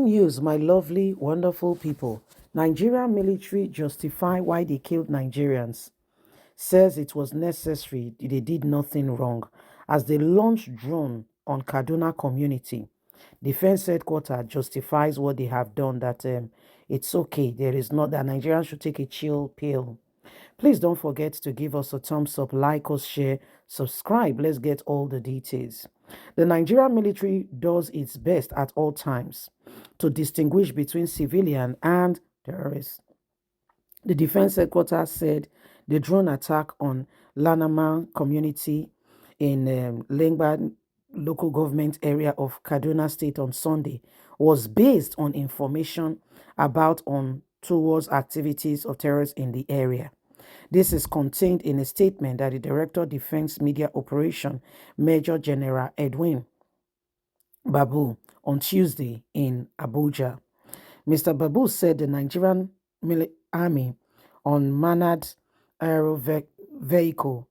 News, my lovely, wonderful people. Nigerian military justify why they killed Nigerians. Says it was necessary, they did nothing wrong. As they launched drone on Kaduna community, Defense headquarters justifies what they have done, that it's okay. There is not that Nigerians should take a chill pill. Please don't forget to give us a thumbs up, like us, share, subscribe. Let's get all the details. The Nigerian military does its best at all times to distinguish between civilian and terrorists. The defense headquarters said the drone attack on Lanama community in Lengba local government area of Kaduna State on Sunday was based on information about on towards activities of terrorists in the area. This is contained in a statement that the Director of Defense Media Operation, Major General Edwin Babu, on Tuesday in Abuja. Mr. Babu said the Nigerian Army unmanned aero vehicle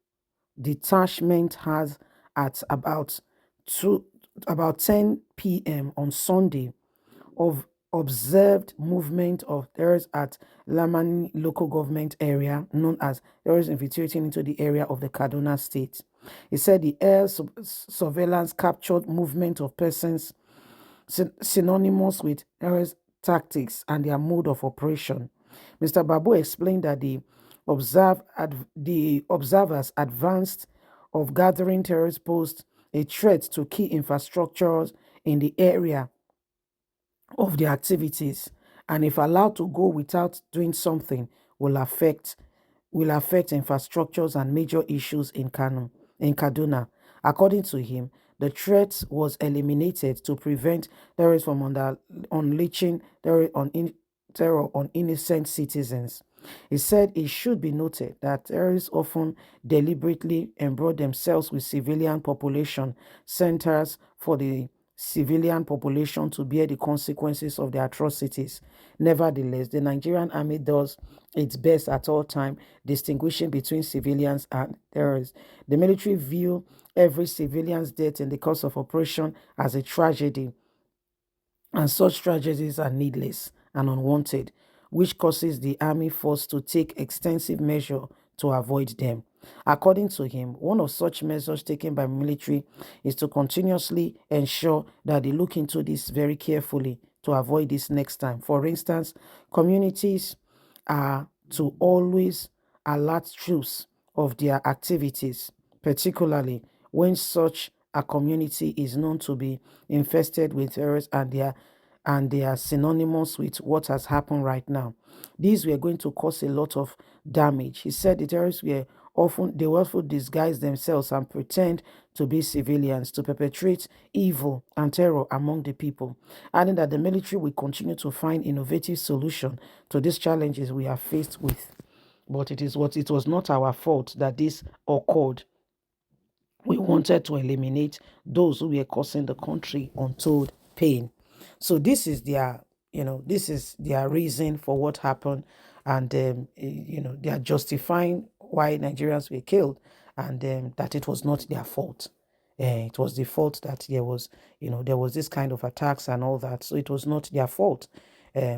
detachment has at about 10 p.m. on Sunday of observed movement of terrorists at Lamani local government area known as terrorists infiltrating into the area of the Kaduna state. He said the air surveillance captured movement of persons synonymous with terrorist tactics and their mode of operation. Mr. Babu explained that the observers advanced of gathering terrorists posed a threat to key infrastructures in the area of the activities, and if allowed to go without doing something, will affect infrastructures and major issues in Kaduna. According to him, the threat was eliminated to prevent terrorists from unleashing terror on innocent citizens. He said it should be noted that terrorists often deliberately embroil themselves with civilian population centers for the civilian population to bear the consequences of their atrocities. Nevertheless, the Nigerian army does its best at all times, distinguishing between civilians and terrorists. The military view every civilian's death in the course of operation as a tragedy, and such tragedies are needless and unwanted, which causes the army force to take extensive measure to avoid them. According to him, one of such measures taken by military is to continuously ensure that they look into this very carefully to avoid this next time. For instance, communities are to always alert troops of their activities, particularly when such a community is known to be infested with terrorists and they are synonymous with what has happened right now. These were going to cause a lot of damage. He said the terrorists were often disguise themselves and pretend to be civilians to perpetrate evil and terror among the people, adding that the military will continue to find innovative solution to these challenges we are faced with. But it was not our fault that this occurred. We wanted to eliminate those who were causing the country untold pain. So this is their reason for what happened, and they are justifying why Nigerians were killed, and that it was not their fault. It was the fault that there was this kind of attacks and all that. So it was not their fault.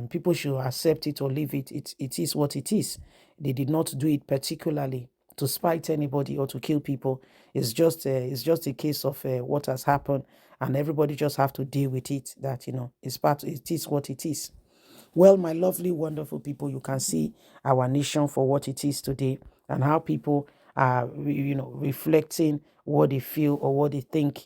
People should accept it or leave it. It is what it is. They did not do it particularly to spite anybody or to kill people. It's just a case of what has happened, and everybody just have to deal with it. That it is what it is. Well, my lovely, wonderful people, you can see our nation for what it is today, and how people are, reflecting what they feel or what they think,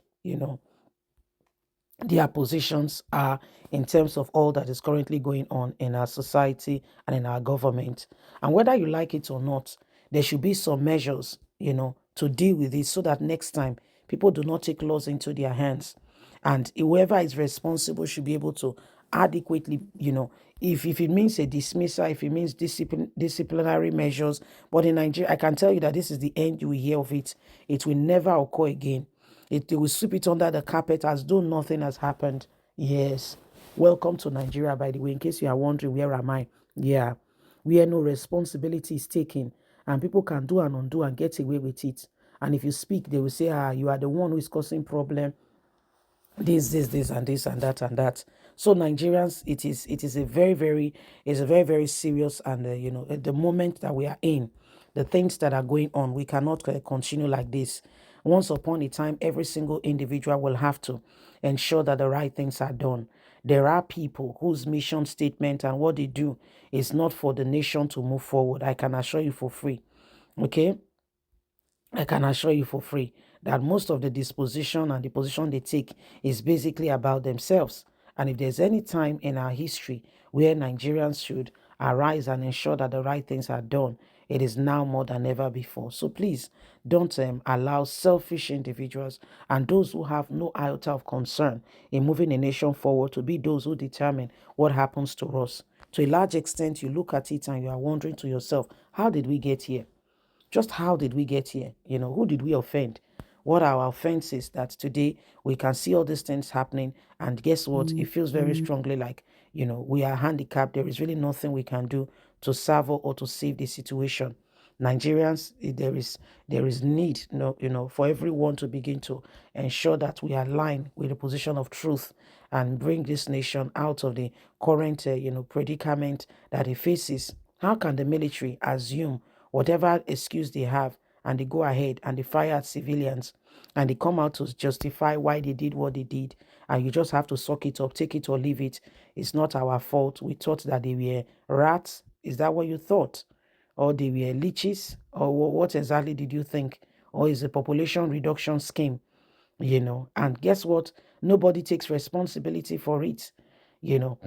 their positions are in terms of all that is currently going on in our society and in our government. And whether you like it or not, there should be some measures, to deal with it so that next time people do not take laws into their hands. And whoever is responsible should be able to adequately, if it means a dismissal, if it means disciplinary measures. But in Nigeria, I can tell you that this is the end you will hear of it. It will never occur again. They will sweep it under the carpet as though nothing has happened. Yes. Welcome to Nigeria, by the way, in case you are wondering, where am I? Yeah. Where no responsibility is taken, and people can do and undo and get away with it. And if you speak, they will say, you are the one who is causing problem. This, and this, and that, and that. So Nigerians, it is a very very serious, and the moment that we are in, the things that are going on, we cannot continue like this. Once upon a time, every single individual will have to ensure that the right things are done. There are people whose mission statement and what they do is not for the nation to move forward. I can assure you for free. Okay, I can assure you for free that most of the disposition and the position they take is basically about themselves. And if there's any time in our history where Nigerians should arise and ensure that the right things are done, it is now more than ever before. So please don't allow selfish individuals and those who have no iota of concern in moving a nation forward to be those who determine what happens to us. To a large extent, you look at it and you are wondering to yourself, how did we get here? Just how did we get here? Who did we offend? What are our offenses that today we can see all these things happening? And guess what? It feels very strongly like, we are handicapped. There is really nothing we can do to serve or to save the situation. Nigerians, there is need, for everyone to begin to ensure that we align with the position of truth and bring this nation out of the current, predicament that it faces. How can the military assume whatever excuse they have and they go ahead and they fire at civilians and they come out to justify why they did what they did, and you just have to suck it up, take it or leave it? It's not our fault. We thought that they were rats. Is that what you thought? Or they were leeches? Or what exactly did you think? Or is a population reduction scheme? And guess what? Nobody takes responsibility for it. you know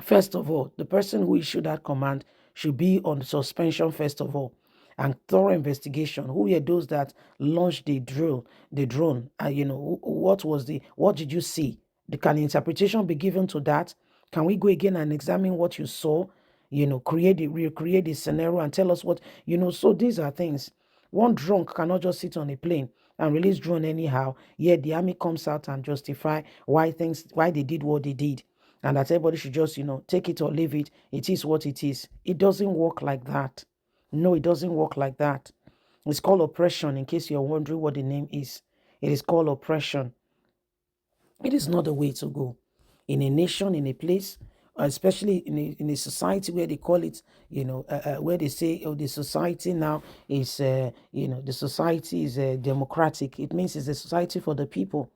First of all, the person who issued that command should be on suspension first of all, and thorough investigation. Who were those that launched the drone? What did you see? Can interpretation be given to that? Can we go again and examine what you saw? Recreate the scenario and tell us what. So these are things. One drunk cannot just sit on a plane and release drone anyhow. Yet the army comes out and justify why they did what they did, and that everybody should just, take it or leave it. It is what it is. It doesn't work like that. No, it doesn't work like that. It's called oppression, in case you're wondering what the name is. It is called oppression. It is not the way to go. In a nation, in a place, especially in a society where they call it, where they say, oh, the society now is, the society is democratic. It means it's a society for the people.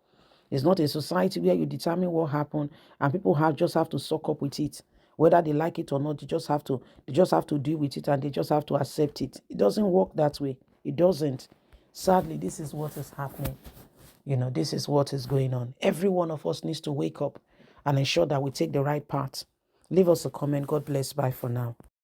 It's not a society where you determine what happened and people just have to suck up with it. Whether they like it or not, they just have to deal with it, and they just have to accept it. It doesn't work that way. It doesn't. Sadly, this is what is happening. This is what is going on. Every one of us needs to wake up and ensure that we take the right path. Leave us a comment. God bless. Bye for now.